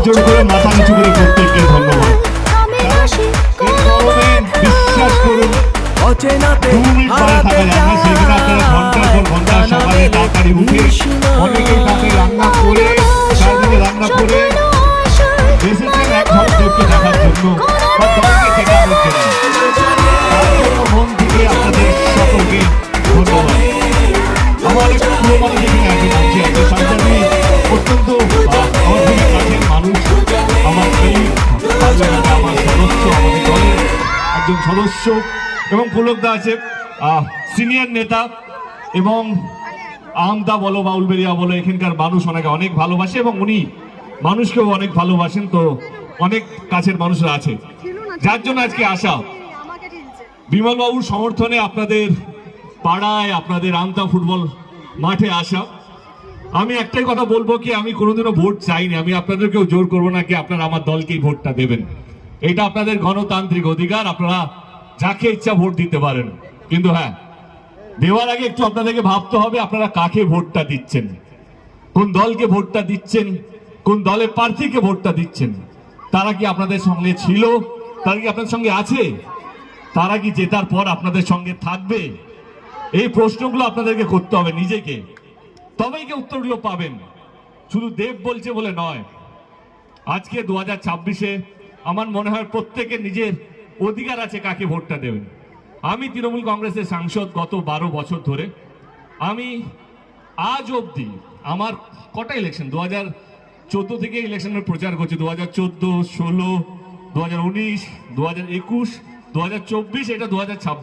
জোর করে মাথা নিচু করে প্রত্যেককে ধন্যবাদ। বিশ্বাস করুন 2 মিনিট পরে থাকা যায় না, সেখানে আপনারা ঘন্টার পর ঘন্টা সকালে তাড়াতাড়ি উঠে অনেকেই তাতে রান্না করে চারদিকে রান্না করে এসেছেন এক ঝলক দেবকে দেখার জন্য বা দলকে জেতানোর জন্য। তার জন্য মন থেকে আপনাদের সকলকে ধন্যবাদ। আমার একটু পুরো মানুষ এখানে আছে মঞ্চে আছে, সন্তানী অত্যন্ত আমার কাছের মানুষ, আমার এই আমার সদস্য, আমাদের দলের একজন সদস্য এবং পুলকদা আছে সিনিয়র নেতা, এবং আমদা বলো বা উলবেরিয়া বলো, এখানকার মানুষ ওনাকে অনেক ভালোবাসে এবং উনি মানুষকেও অনেক ভালোবাসেন। তো অনেক কাছের মানুষরা আছে, যার জন্য আজকে আসা বিমল বাবুর সমর্থনে আপনাদের পাড়ায় আপনাদের আমদা ফুটবল মাঠে আসা। আমি একটাই কথা বলবো কি, আমি কোনোদিনও ভোট চাইনি, আমি আপনাদেরকেও জোর করবো না কি আপনারা আমার দলকেই ভোটটা দেবেন। এটা আপনাদের গণতান্ত্রিক অধিকার, আপনারা যাকে ইচ্ছা ভোট দিতে পারেন, কিন্তু হ্যাঁ দেওয়ার আগে একটু আপনাদেরকে ভাবতে হবে আপনারা কাকে ভোটটা দিচ্ছেন, কোন দলকে ভোটটা দিচ্ছেন, কোন দলের প্রার্থীকে ভোটটা দিচ্ছেন। তারা কি আপনাদের সঙ্গে ছিল, তারা কি আপনাদের সঙ্গে আছে, তারা কি জেতার পর আপনাদের সঙ্গে থাকবে? এই প্রশ্নগুলো আপনাদেরকে করতে হবে নিজেকে, তবেই কি উত্তরগুলো পাবেন। শুধু দেব বলছে বলে নয়, আজকে 2026-এ আমার মনে হয় প্রত্যেকের নিজের অধিকার আছে কাকে ভোটটা দেবেন। আমি তৃণমূল কংগ্রেসের সাংসদ গত 12 বছর ধরে, আমি আজ অবধি আমার কটা ইলেকশন, 2014 থেকে ইলেকশনের প্রচার করছি, 2014, 16, 2019, 2021, 2024, এটা 2026।